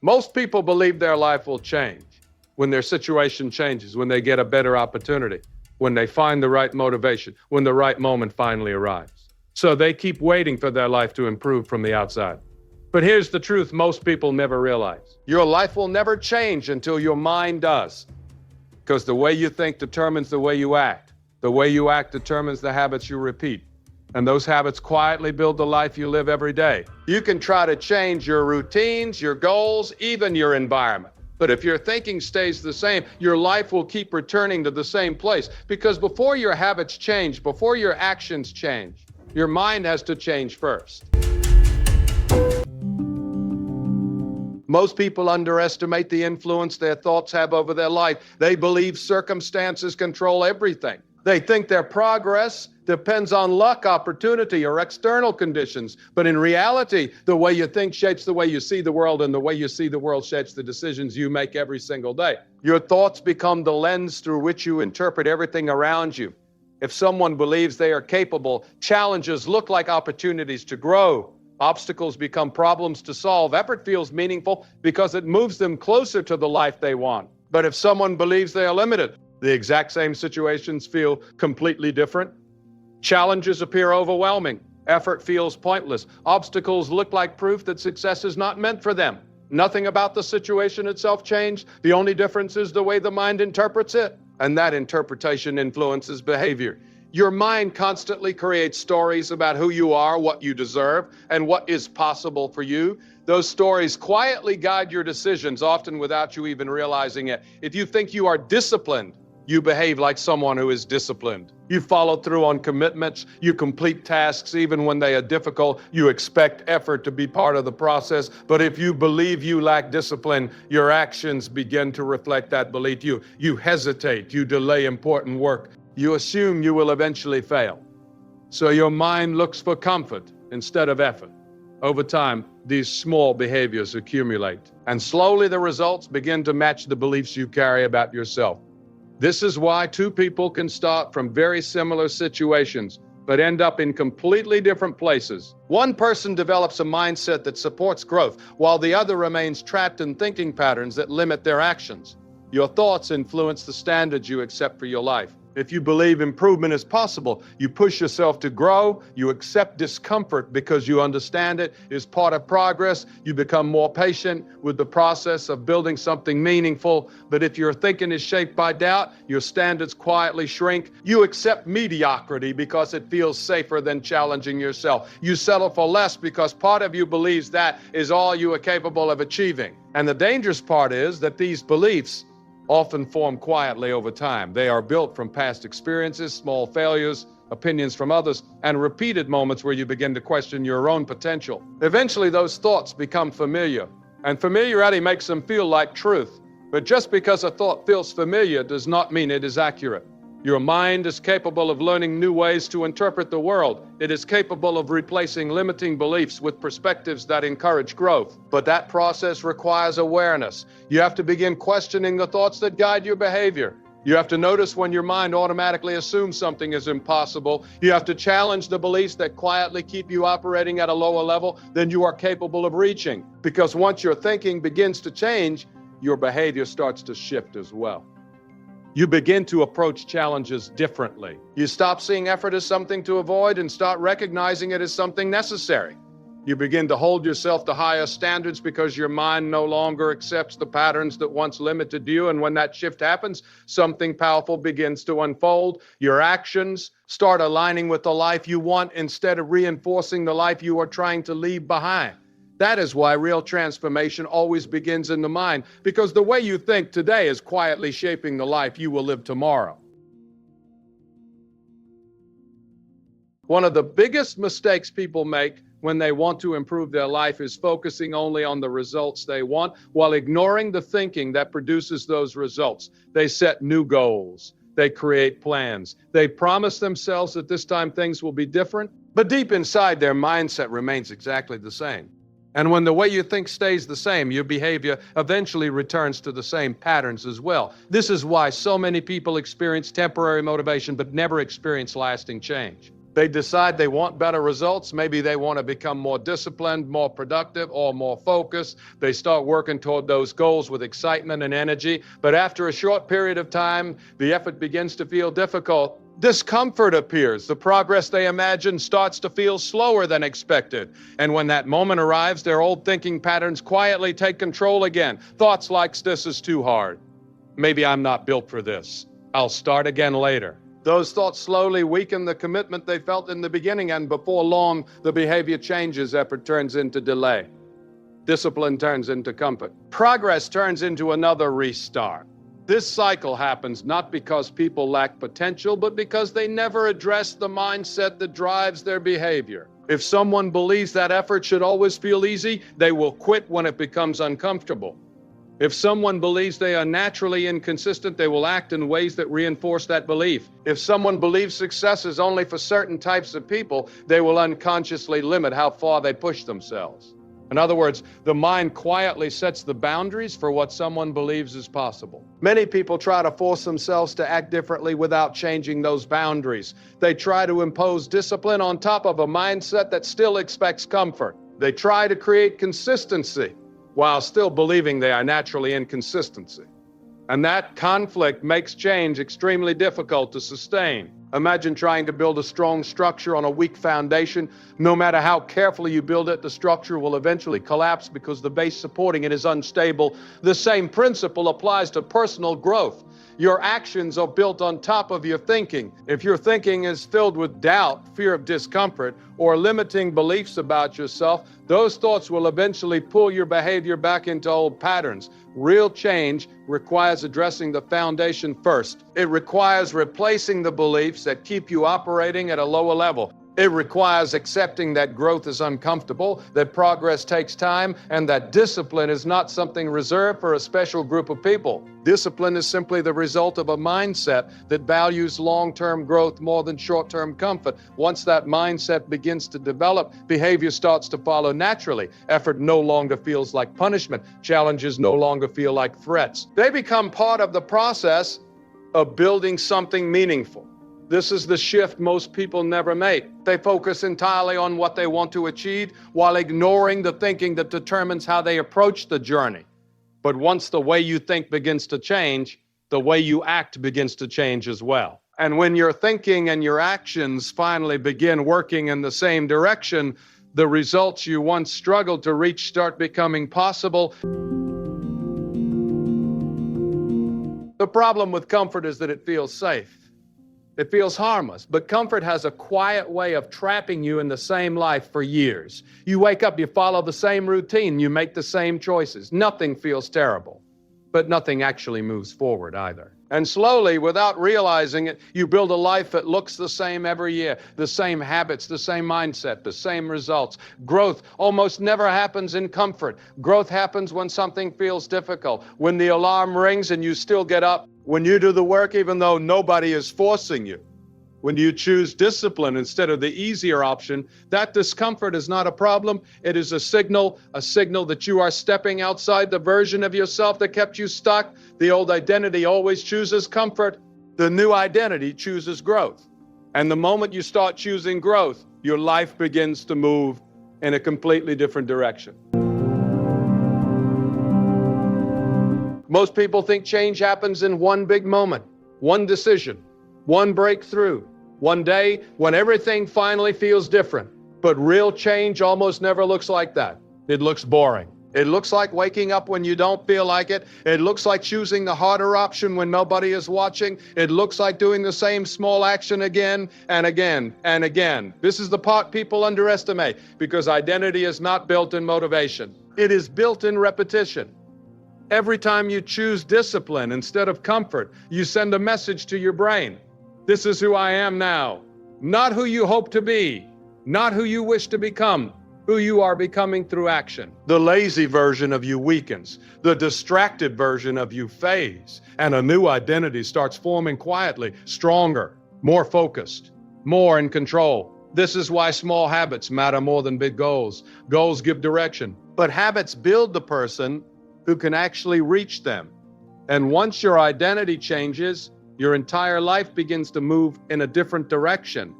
Most people believe their life will change when their situation changes, when they get a better opportunity, when they find the right motivation, when the right moment finally arrives. So they keep waiting for their life to improve from the outside. But here's the truth most people never realize. Your life will never change until your mind does. Because the way you think determines the way you act. The way you act determines the habits you repeat. And those habits quietly build the life you live every day. You can try to change your routines, your goals, even your environment. But if your thinking stays the same, your life will keep returning to the same place. Because before your habits change, before your actions change, your mind has to change first. Most people underestimate the influence their thoughts have over their life. They believe circumstances control everything. They think their progress depends on luck, opportunity, or external conditions. But in reality, the way you think shapes the way you see the world, and the way you see the world shapes the decisions you make every single day. Your thoughts become the lens through which you interpret everything around you. If someone believes they are capable, challenges look like opportunities to grow. Obstacles become problems to solve. Effort feels meaningful because it moves them closer to the life they want. But if someone believes they are limited, the exact same situations feel completely different. Challenges appear overwhelming. Effort feels pointless. Obstacles look like proof that success is not meant for them. Nothing about the situation itself changed. The only difference is the way the mind interprets it. And that interpretation influences behavior. Your mind constantly creates stories about who you are, what you deserve, and what is possible for you. Those stories quietly guide your decisions, often without you even realizing it. If you think you are disciplined, you behave like someone who is disciplined. You follow through on commitments. You complete tasks even when they are difficult. You expect effort to be part of the process. But if you believe you lack discipline, your actions begin to reflect that belief. You hesitate. You delay important work. You assume you will eventually fail. So your mind looks for comfort instead of effort. Over time, these small behaviors accumulate, and slowly the results begin to match the beliefs you carry about yourself. This is why two people can start from very similar situations, but end up in completely different places. One person develops a mindset that supports growth, while the other remains trapped in thinking patterns that limit their actions. Your thoughts influence the standards you accept for your life. If you believe improvement is possible, you push yourself to grow, you accept discomfort because you understand it is part of progress, you become more patient with the process of building something meaningful. But if your thinking is shaped by doubt, your standards quietly shrink. You accept mediocrity because it feels safer than challenging yourself. You settle for less because part of you believes that is all you are capable of achieving. And the dangerous part is that these beliefs often form quietly over time. They are built from past experiences, small failures, opinions from others, and repeated moments where you begin to question your own potential. Eventually, those thoughts become familiar, and familiarity makes them feel like truth. But just because a thought feels familiar does not mean it is accurate. Your mind is capable of learning new ways to interpret the world. It is capable of replacing limiting beliefs with perspectives that encourage growth. But that process requires awareness. You have to begin questioning the thoughts that guide your behavior. You have to notice when your mind automatically assumes something is impossible. You have to challenge the beliefs that quietly keep you operating at a lower level than you are capable of reaching. Because once your thinking begins to change, your behavior starts to shift as well. You begin to approach challenges differently. You stop seeing effort as something to avoid and start recognizing it as something necessary. You begin to hold yourself to higher standards because your mind no longer accepts the patterns that once limited you. And when that shift happens, something powerful begins to unfold. Your actions start aligning with the life you want instead of reinforcing the life you are trying to leave behind. That is why real transformation always begins in the mind, because the way you think today is quietly shaping the life you will live tomorrow. One of the biggest mistakes people make when they want to improve their life is focusing only on the results they want while ignoring the thinking that produces those results. They set new goals. They create plans. They promise themselves that this time things will be different, but deep inside their mindset remains exactly the same. And when the way you think stays the same, your behavior eventually returns to the same patterns as well. This is why so many people experience temporary motivation but never experience lasting change. They decide they want better results. Maybe they want to become more disciplined, more productive, or more focused. They start working toward those goals with excitement and energy. But after a short period of time, the effort begins to feel difficult. Discomfort appears. The progress they imagine starts to feel slower than expected. And when that moment arrives, their old thinking patterns quietly take control again. Thoughts like, this is too hard. Maybe I'm not built for this. I'll start again later. Those thoughts slowly weaken the commitment they felt in the beginning, and before long, the behavior changes. Effort turns into delay. Discipline turns into comfort. Progress turns into another restart. This cycle happens not because people lack potential, but because they never address the mindset that drives their behavior. If someone believes that effort should always feel easy, they will quit when it becomes uncomfortable. If someone believes they are naturally inconsistent, they will act in ways that reinforce that belief. If someone believes success is only for certain types of people, they will unconsciously limit how far they push themselves. In other words, the mind quietly sets the boundaries for what someone believes is possible. Many people try to force themselves to act differently without changing those boundaries. They try to impose discipline on top of a mindset that still expects comfort. They try to create consistency while still believing they are naturally inconsistent. And that conflict makes change extremely difficult to sustain. Imagine trying to build a strong structure on a weak foundation. No matter how carefully you build it, the structure will eventually collapse because the base supporting it is unstable. The same principle applies to personal growth. Your actions are built on top of your thinking. If your thinking is filled with doubt, fear of discomfort, or limiting beliefs about yourself, those thoughts will eventually pull your behavior back into old patterns. Real change requires addressing the foundation first. It requires replacing the beliefs that keep you operating at a lower level. It requires accepting that growth is uncomfortable, that progress takes time, and that discipline is not something reserved for a special group of people. Discipline is simply the result of a mindset that values long-term growth more than short-term comfort. Once that mindset begins to develop, behavior starts to follow naturally. Effort no longer feels like punishment. Challenges no longer feel like threats. They become part of the process of building something meaningful. This is the shift most people never make. They focus entirely on what they want to achieve while ignoring the thinking that determines how they approach the journey. But once the way you think begins to change, the way you act begins to change as well. And when your thinking and your actions finally begin working in the same direction, the results you once struggled to reach start becoming possible. The problem with comfort is that it feels safe. It feels harmless, but comfort has a quiet way of trapping you in the same life for years. You wake up, you follow the same routine, you make the same choices. Nothing feels terrible, but nothing actually moves forward either. And slowly, without realizing it, you build a life that looks the same every year, the same habits, the same mindset, the same results. Growth almost never happens in comfort. Growth happens when something feels difficult, when the alarm rings and you still get up, when you do the work even though nobody is forcing you. When you choose discipline instead of the easier option, that discomfort is not a problem. It is a signal that you are stepping outside the version of yourself that kept you stuck. The old identity always chooses comfort. The new identity chooses growth. And the moment you start choosing growth, your life begins to move in a completely different direction. Most people think change happens in one big moment, one decision, one breakthrough, one day when everything finally feels different. But real change almost never looks like that. It looks boring. It looks like waking up when you don't feel like it. It looks like choosing the harder option when nobody is watching. It looks like doing the same small action again and again and again. This is the part people underestimate, because identity is not built in motivation. It is built in repetition. Every time you choose discipline instead of comfort, you send a message to your brain. This is who I am now, not who you hope to be, not who you wish to become, who you are becoming through action. The lazy version of you weakens, the distracted version of you fades, and a new identity starts forming quietly, stronger, more focused, more in control. This is why small habits matter more than big goals. Goals give direction, but habits build the person who can actually reach them. And once your identity changes, your entire life begins to move in a different direction.